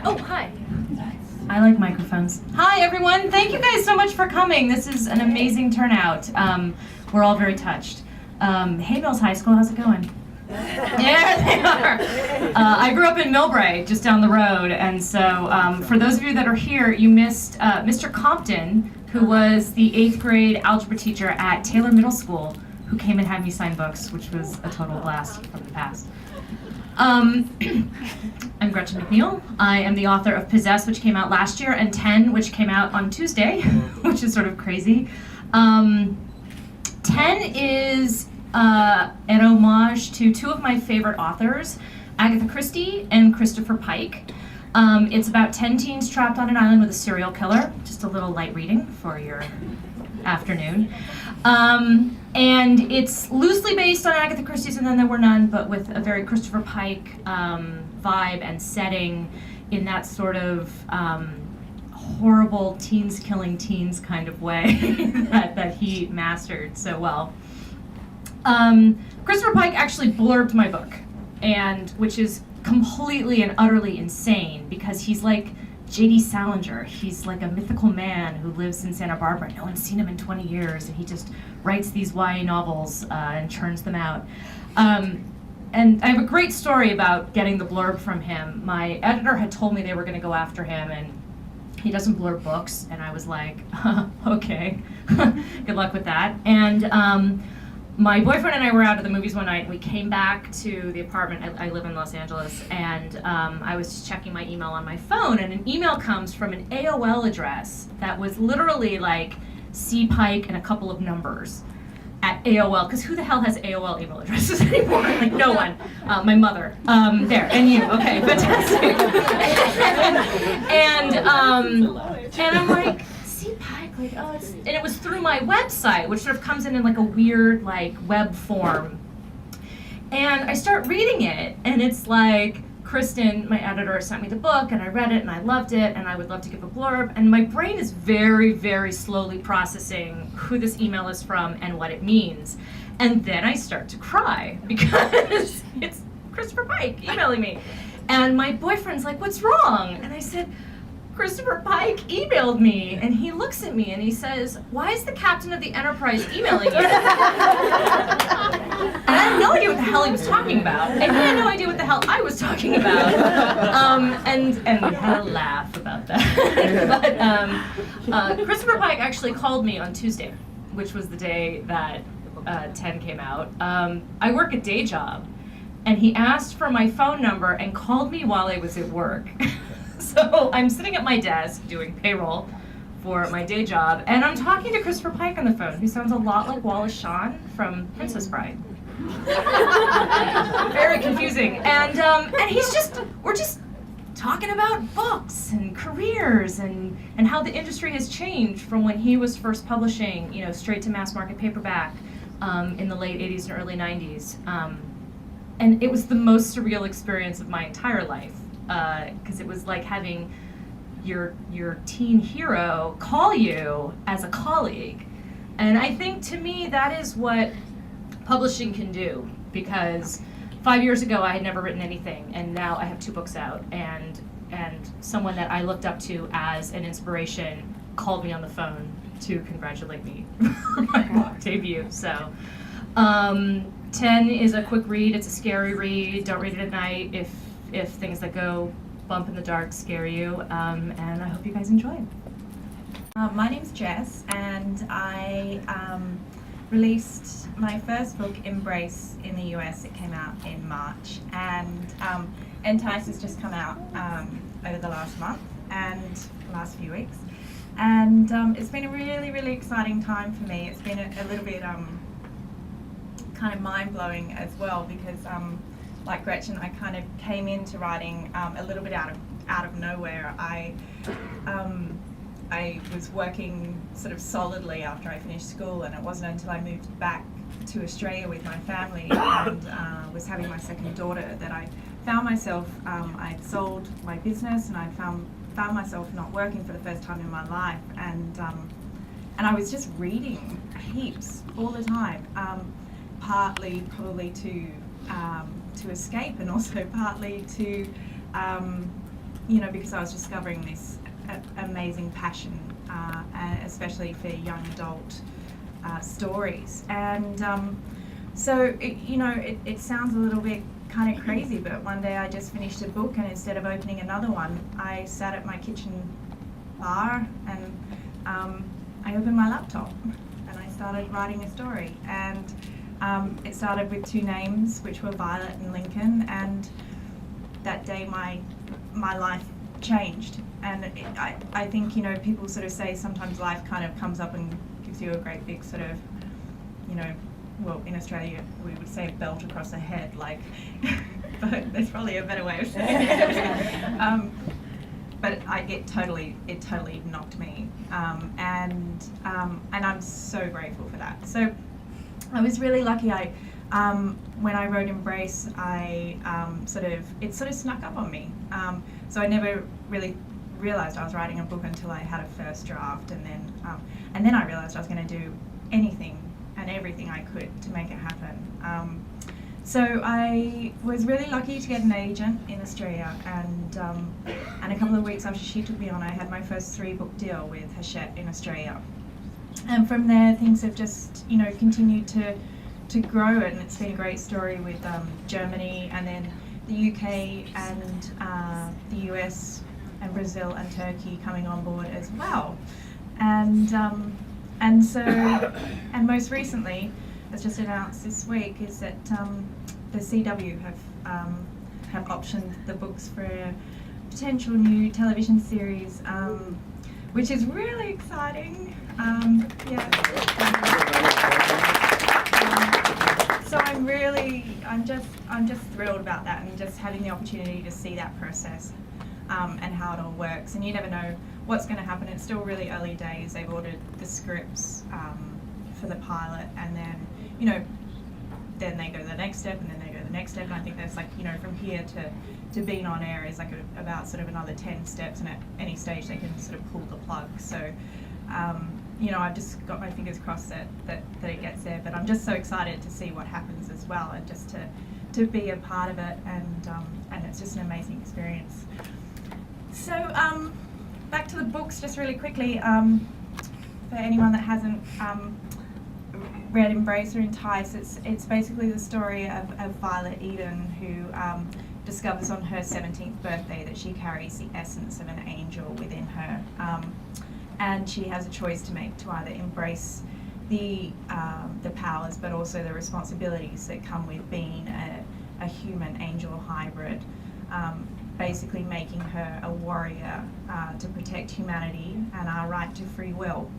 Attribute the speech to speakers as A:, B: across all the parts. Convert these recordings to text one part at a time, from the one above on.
A: Oh, hi. I like microphones. Hi, everyone. Thank you guys so much for coming. This is an amazing turnout. We're all very touched. Hey, Mills High School, how's it going? Yeah, they are. I grew up in Millbrae, just down the road, and so for those of you that are here, you missed Mr. Compton, who was the 8th grade algebra teacher at Taylor Middle School, who came and had me sign books, which was a total blast from the past. I'm Gretchen McNeil. I am the author of Possess, which came out last year, and 10, which came out on Tuesday, which is sort of crazy. 10 is an homage to two of my favorite authors, Agatha Christie and Christopher Pike. It's about 10 teens trapped on an island with a serial killer. Just a little light reading for your afternoon. And it's loosely based on Agatha Christie's And Then There Were None, but with a very Christopher Pike vibe and setting in that sort of horrible teens killing teens kind of way that he mastered so well. Christopher Pike actually blurbed my book, and which is completely and utterly insane because he's like J.D. Salinger. He's like a mythical man who lives in Santa Barbara. No one's seen him in 20 years, and he just writes these YA novels and churns them out. And I have a great story about getting the blurb from him. My editor had told me they were going to go after him, and he doesn't blurb books, and I was like, okay, good luck with that. And my boyfriend and I were out at the movies one night, and we came back to the apartment. I live in Los Angeles, and I was just checking my email on my phone, and an email comes from an AOL address that was literally like C. Pike and a couple of numbers at AOL, because who the hell has AOL email addresses anymore? Like, no one. My mother. There, and you. Okay, fantastic. and I'm like, C. Pike, like, oh, it's, and it was through my website, which sort of comes in like a weird, like, web form. And I start reading it, and it's like, Kristen, my editor, sent me the book, and I read it, and I loved it, and I would love to give a blurb. And my brain is very, very slowly processing who this email is from and what it means. And then I start to cry because it's Christopher Pike emailing me. And my boyfriend's like, what's wrong? And I said, Christopher Pike emailed me, and he looks at me and he says, why is the captain of the Enterprise emailing you? And I had no idea what the hell he was talking about, and he had no idea what the hell I was talking about. And we had a laugh about that. But Christopher Pike actually called me on Tuesday, which was the day that 10 came out. I work a day job, and he asked for my phone number and called me while I was at work. So I'm sitting at my desk doing payroll for my day job, and I'm talking to Christopher Pike on the phone, who sounds a lot like Wallace Shawn from Princess Bride. Very confusing. And we're just talking about books and careers and how the industry has changed from when he was first publishing, you know, straight to mass market paperback in the late 80s and early 90s. And it was the most surreal experience of my entire life. Because it was like having your teen hero call you as a colleague. And I think to me that is what publishing can do, because 5 years ago I had never written anything, and now I have 2 books out, and someone that I looked up to as an inspiration called me on the phone to congratulate me for my book debut. So 10 is a quick read. It's a scary read. Don't read it at night if things that go bump in the dark scare you, and I hope you guys enjoy it.
B: My name's Jess, and I released my first book, Embrace, in the US. It came out in March, and Entice has just come out over the last month and last few weeks, and it's been a really, really exciting time for me. It's been a little bit kind of mind-blowing as well, because like Gretchen, I kind of came into writing a little bit out of nowhere. I was working sort of solidly after I finished school, and it wasn't until I moved back to Australia with my family and was having my second daughter that I found myself, I'd sold my business, and I found myself not working for the first time in my life, and I was just reading heaps all the time, partly probably to escape, and also partly to because I was discovering this amazing passion, especially for young adult stories. And so, it sounds a little bit kind of crazy, but one day I just finished a book, and instead of opening another one, I sat at my kitchen bar and I opened my laptop and I started writing a story. And it started with 2 names, which were Violet and Lincoln, and that day my life changed. And I think, people sort of say sometimes life kind of comes up and gives you a great big sort of, well, in Australia we would say belt across the head, like, but there's probably a better way of saying it. But it totally knocked me, and I'm so grateful for that. So I was really lucky. When I wrote Embrace, it sort of snuck up on me. So I never really realised I was writing a book until I had a first draft, and then I realised I was going to do anything and everything I could to make it happen. So I was really lucky to get an agent in Australia, and a couple of weeks after she took me on, I had my first 3-book deal with Hachette in Australia. And from there, things have just, continued to grow, and it's been a great story with Germany, and then the UK and the US and Brazil and Turkey coming on board as well. And so, and most recently, as just announced this week, is that the CW have optioned the books for a potential new television series, which is really exciting. So I'm just thrilled about that, and just having the opportunity to see that process and how it all works. And you never know what's going to happen. It's still really early days. They've ordered the scripts for the pilot, and then then they go to the next step, and then they go to the next step. And I think there's from here to being on air is about sort of another 10 steps, and at any stage they can sort of pull the plug. So I've just got my fingers crossed that it gets there. But I'm just so excited to see what happens as well, and just to be a part of it, and it's just an amazing experience. So back to the books just really quickly. For anyone that hasn't read Embrace or Entice, it's basically the story of Violet Eden, who discovers on her 17th birthday that she carries the essence of an angel within her. And she has a choice to make, to either embrace the powers, but also the responsibilities that come with being a human-angel hybrid, basically making her a warrior to protect humanity and our right to free will.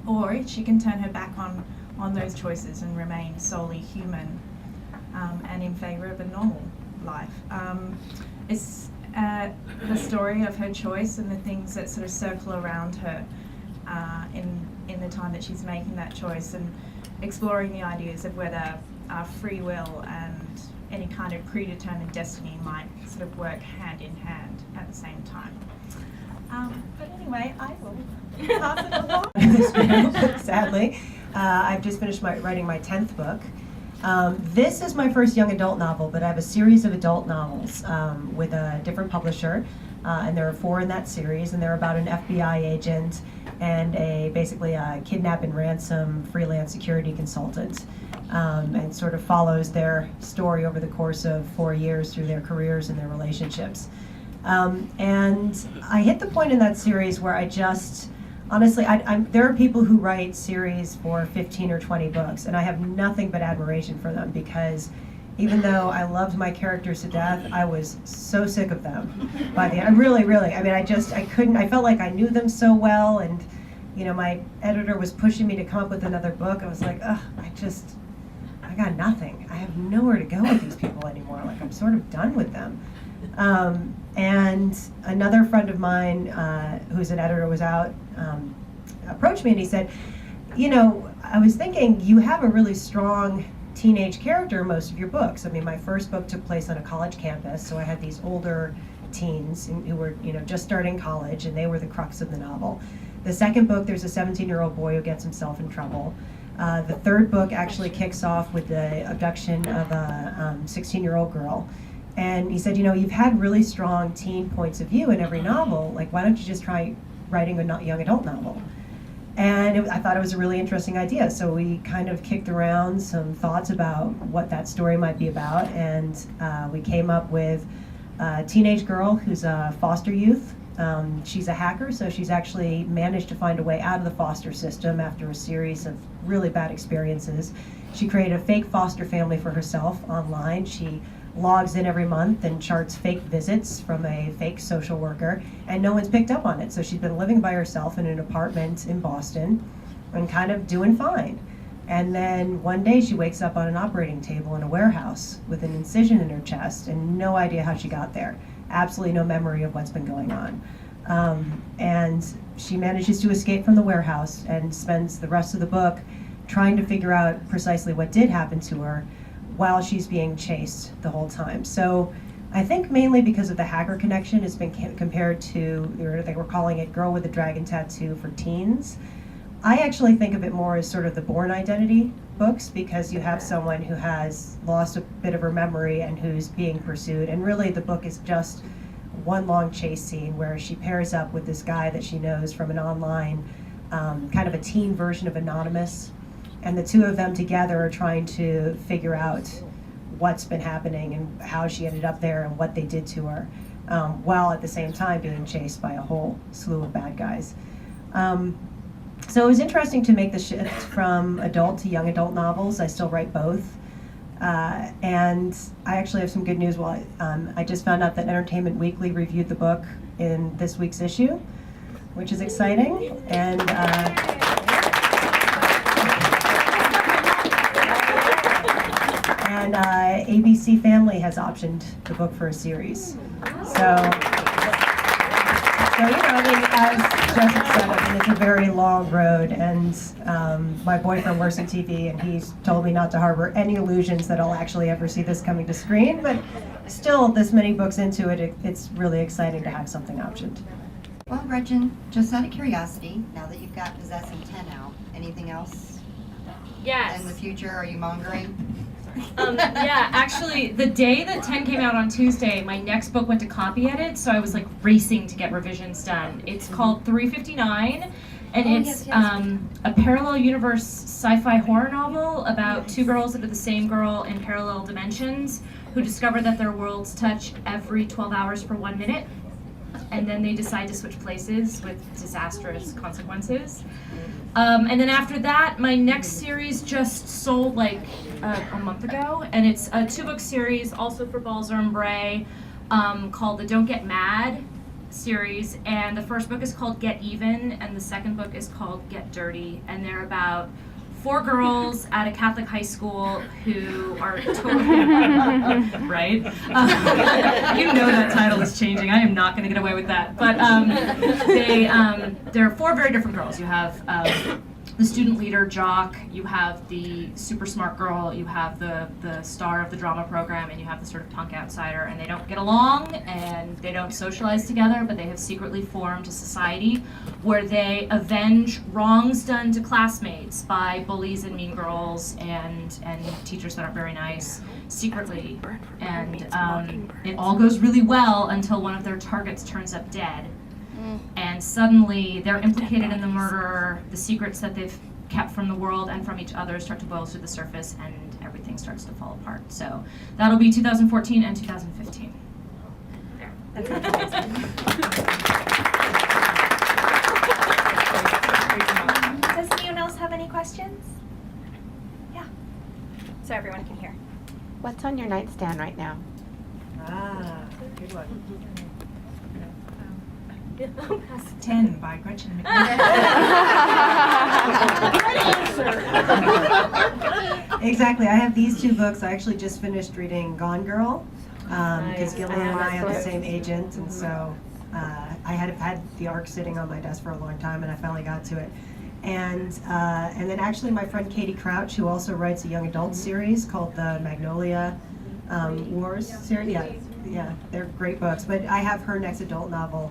B: Or she can turn her back on those choices and remain solely human, and in favour of a normal life. It's the story of her choice and the things that sort of circle around her in the time that she's making that choice, and exploring the ideas of whether free will and any kind of predetermined destiny might sort of work hand in hand at the same time. But anyway, I will pass it along.
C: Sadly, I've just finished writing my 10th book. This is my first young adult novel, but I have a series of adult novels with a different publisher, and there are 4 in that series, and they're about an FBI agent and basically a kidnap and ransom freelance security consultant, and sort of follows their story over the course of 4 years through their careers and their relationships. And I hit the point in that series where I just, honestly, there are people who write series for 15 or 20 books, and I have nothing but admiration for them, because even though I loved my characters to death, I was so sick of them by the end. I felt like I knew them so well, and my editor was pushing me to come up with another book. I was like, ugh, I got nothing. I have nowhere to go with these people anymore. Like, I'm sort of done with them. And another friend of mine, who's an editor, was out, approached me, and he said, I was thinking you have a really strong teenage character in most of your books. I mean, my first book took place on a college campus, so I had these older teens who were, just starting college, and they were the crux of the novel. The second book, there's a 17-year-old boy who gets himself in trouble. The third book actually kicks off with the abduction of a 16-year-old girl. And he said, you've had really strong teen points of view in every novel. Like, why don't you just try writing a young adult novel? And I thought it was a really interesting idea. So we kind of kicked around some thoughts about what that story might be about. And we came up with a teenage girl who's a foster youth. She's a hacker, so she's actually managed to find a way out of the foster system after a series of really bad experiences. She created a fake foster family for herself online. She logs in every month and charts fake visits from a fake social worker, and no one's picked up on it. So she's been living by herself in an apartment in Boston and kind of doing fine. And then one day she wakes up on an operating table in a warehouse with an incision in her chest and no idea how she got there. Absolutely no memory of what's been going on. And she manages to escape from the warehouse and spends the rest of the book trying to figure out precisely what did happen to her while she's being chased the whole time. So I think mainly because of the hacker connection, it's been compared to, they were calling it Girl with a Dragon Tattoo for teens. I actually think of it more as sort of the Born Identity books, because you have someone who has lost a bit of her memory and who's being pursued. And really the book is just one long chase scene where she pairs up with this guy that she knows from an online, kind of a teen version of Anonymous. And the two of them together are trying to figure out what's been happening and how she ended up there and what they did to her, while at the same time being chased by a whole slew of bad guys. So it was interesting to make the shift from adult to young adult novels. I still write both. And I actually have some good news. I just found out that Entertainment Weekly reviewed the book in this week's issue, which is exciting. And ABC Family has optioned the book for a series. As Jessica said, it's a very long road, and my boyfriend works in TV, and he's told me not to harbor any illusions that I'll actually ever see this coming to screen, but still, this many books into it, it's really exciting to have something optioned.
D: Well, Gretchen, just out of curiosity, now that you've got Possessing 10 out, anything else
A: Yes.
D: in the future? Are you mongering?
A: Yeah, actually, the day that 10 came out on Tuesday, my next book went to copy edit, so I was like racing to get revisions done. It's called 359, and it's a parallel universe sci-fi horror novel about two girls that are the same girl in parallel dimensions who discover that their worlds touch every 12 hours for 1 minute, and then they decide to switch places with disastrous consequences. And then after that, my next series just sold like a month ago, and it's a 2-book series also for Balzer and Bray, called the Don't Get Mad series, and the first book is called Get Even, and the second book is called Get Dirty, and they're about 4 girls at a Catholic high school who are totally right. That title is changing. I am not going to get away with that. But there are 4 very different girls. You have the student leader jock, you have the super smart girl, you have the star of the drama program, and you have the sort of punk outsider, and they don't get along and they don't socialize together, but they have secretly formed a society where they avenge wrongs done to classmates by bullies and mean girls and teachers that aren't very nice secretly. And it all goes really well until one of their targets turns up dead. And suddenly they're implicated in the murder, the secrets that they've kept from the world and from each other start to boil to the surface, and everything starts to fall apart. So that'll be 2014 and 2015.
B: That's amazing. Does anyone else have any questions? Yeah. So everyone can hear.
E: What's on your nightstand right now?
C: Good one.
B: 10 by Gretchen McNeil.
C: Exactly. I have these 2 books. I actually just finished reading Gone Girl, because Gillian and I have the same agent, and so I had the arc sitting on my desk for a long time, and I finally got to it. And then actually my friend Katie Crouch, who also writes a young adult series called the Magnolia Wars series. Yeah, they're great books. But I have her next adult novel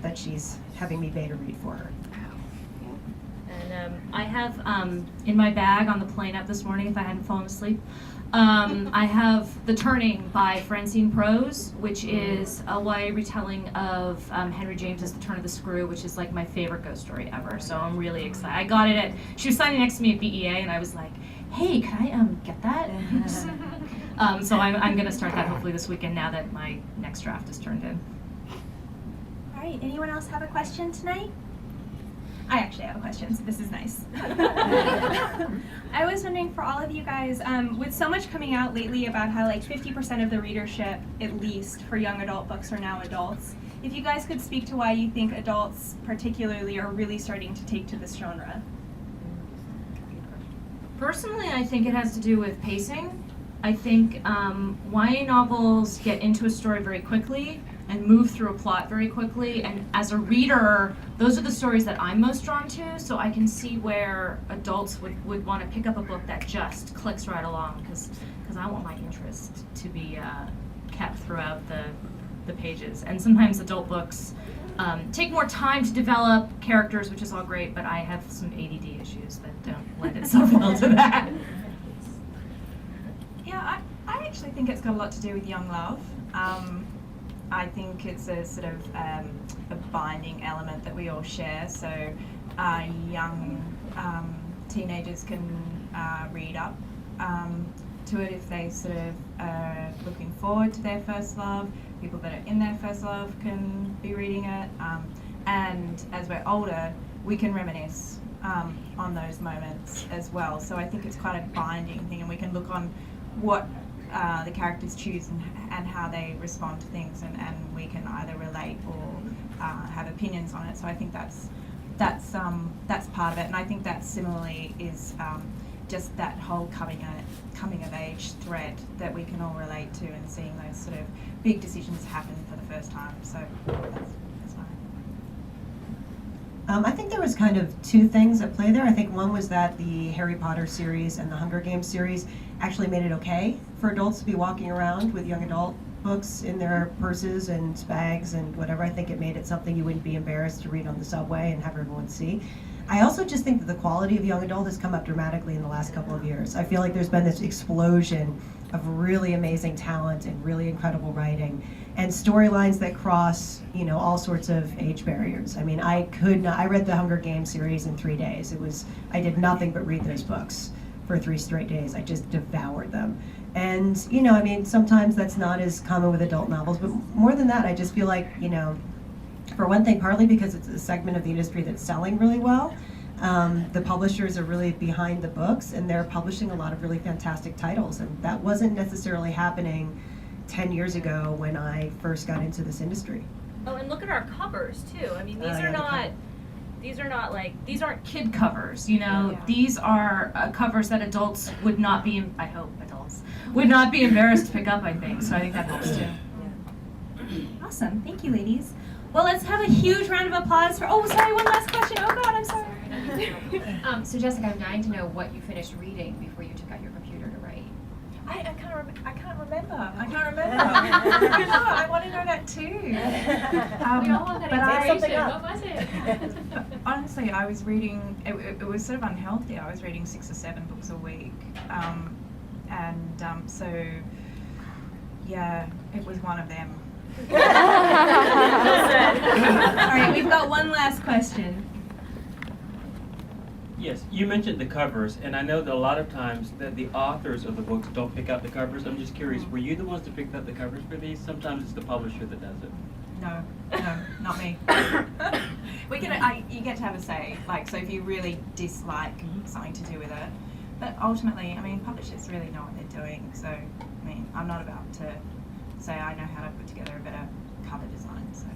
C: that she's having me beta read for her.
A: And I have in my bag on the plane up this morning, if I hadn't fallen asleep, I have The Turning by Francine Prose, which is a YA retelling of Henry James's The Turn of the Screw, which is like my favorite ghost story ever. So I'm really excited. I got it she was signing next to me at BEA, and I was like, hey, can I get that? So I'm going to start that hopefully this weekend now that my next draft is turned in.
F: All right, anyone else have a question tonight? I actually have a question, so this is nice. I was wondering for all of you guys, with so much coming out lately about how like 50% of the readership, at least for young adult books, are now adults, if you guys could speak to why you think adults particularly are really starting to take to this genre.
A: Personally, I think it has to do with pacing. I think YA novels get into a story very quickly and move through a plot very quickly, and as a reader, those are the stories that I'm most drawn to, so I can see where adults would want to pick up a book that just clicks right along, because I want my interest to be kept throughout the pages. And sometimes adult books take more time to develop characters, which is all great, but I have some ADD issues that don't lend itself well to that.
B: Yeah, I actually think it's got a lot to do with young love. I think it's a sort of a binding element that we all share. So young teenagers can read up to it if they sort of are looking forward to their first love. People that are in their first love can be reading it. And as we're older, we can reminisce on those moments as well. So I think it's quite a binding thing, and we can look on what the characters choose and how they respond to things, and we can either relate or have opinions on it. So I think that's part of it, and I think that similarly is just that whole coming of age thread that we can all relate to, and seeing those sort of big decisions happen for the first time. So that's fine.
C: I think there was kind of two things at play there. I think one was that the Harry Potter series and the Hunger Games series actually made it okay for adults to be walking around with young adult books in their purses and bags and whatever. I think it made it something you wouldn't be embarrassed to read on the subway and have everyone see. I also just think that the quality of young adult has come up dramatically in the last couple of years. I feel like there's been this explosion of really amazing talent and really incredible writing, and storylines that cross, all sorts of age barriers. I mean, I read the Hunger Games series in 3 days. I did nothing but read those books for 3 straight days. I just devoured them. And, sometimes that's not as common with adult novels, but more than that, I just feel like, for one thing, partly because it's a segment of the industry that's selling really well, the publishers are really behind the books, and they're publishing a lot of really fantastic titles, and that wasn't necessarily happening 10 years ago when I first got into this industry.
A: Oh, and look at our covers too. I mean, these aren't kid covers,
C: Yeah.
A: These are covers that adults would not be, I hope adults, would not be embarrassed to pick up, I think. So I think that helps too.
F: Awesome, thank you, ladies. Well, let's have a huge round of applause for, one last question. Oh God, I'm sorry.
G: So Jessica, I'm dying to know what you finished reading before you took out your computer to write.
B: I can't remember. I want to know that too.
G: We all want that information. What was it?
B: Honestly, I was reading, it was sort of unhealthy. I was reading 6 or 7 books a week. So, yeah, it was one of them.
F: All right, we've got one last question.
H: Yes, you mentioned the covers, and I know that a lot of times that the authors of the books don't pick out the covers. I'm just curious, were you the ones that picked out the covers for these? Sometimes it's the publisher that does it.
B: No, not me. You get to have a say, so if you really dislike something to do with it. But ultimately, publishers really know what they're doing, so, I'm not about to say I know how to put together a better cover design, so.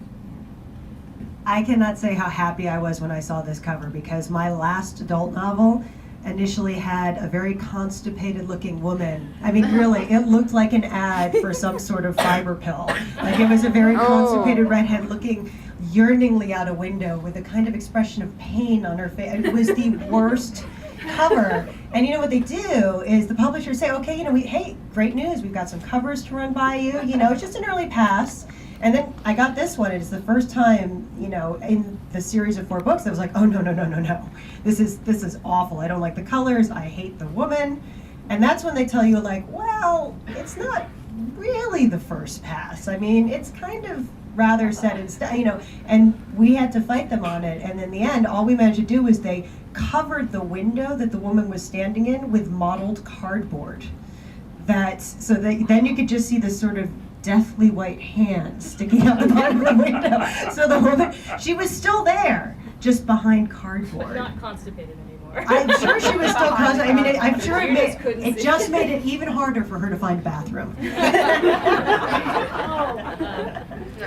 C: I cannot say how happy I was when I saw this cover, because my last adult novel initially had a very constipated looking woman. Really, it looked like an ad for some sort of fiber pill. It was a very constipated redhead looking yearningly out a window with a kind of expression of pain on her face. It was the worst cover. And what they do is the publishers say, okay, hey, great news, we've got some covers to run by you. It's just an early pass. And then I got this one, and it's the first time, you know, in the series of 4 books, I was like, oh, no. This is awful. I don't like the colors. I hate the woman. And that's when they tell you, like, well, it's not really the first pass. I mean, it's kind of rather set in stone, you know, and we had to fight them on it. And in the end, all we managed to do was they covered the window that the woman was standing in with mottled cardboard. So that then you could just see this sort of deathly white hand sticking out the bottom of the window. So the woman, she was still there, just behind cardboard.
A: But not constipated anymore.
C: I'm sure she was still constipated. I mean, I'm sure
A: You just couldn't
C: it
A: see.
C: just made it even harder for her to find a bathroom.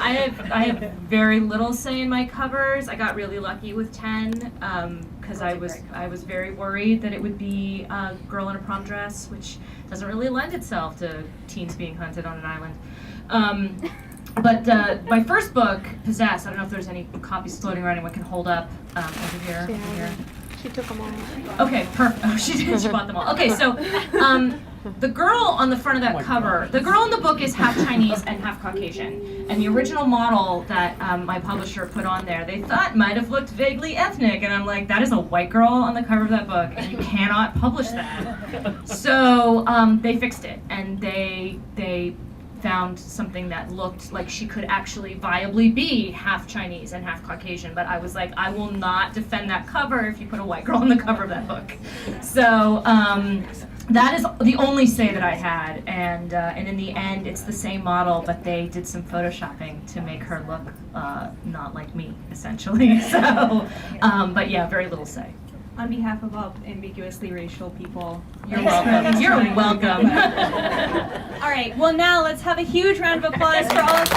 A: I have very little say in my covers. I got really lucky with 10 because I was very worried that it would be a girl in a prom dress, which doesn't really lend itself to teens being hunted on an island. But my first book, Possess, I don't know if there's any copies floating around anyone can hold up over here.
E: Yeah.
A: Over here.
E: She took them all.
A: Okay, perfect. Oh, she did. She bought them all. Okay, so the girl on the front of that cover, the girl in the book is half Chinese and half Caucasian. And the original model that my publisher put on there, they thought might have looked vaguely ethnic. And I'm like, that is a white girl on the cover of that book, and you cannot publish that. So they fixed it, and they found something that looked like she could actually viably be half Chinese and half Caucasian, but I was like, I will not defend that cover if you put a white girl on the cover of that book. So that is the only say that I had, and in the end, it's the same model, but they did some photoshopping to make her look not like me, essentially. So, but yeah, very little say.
F: On behalf of all ambiguously racial people,
A: You're welcome. You're welcome.
F: All right, well now let's have a huge round of applause for all of you.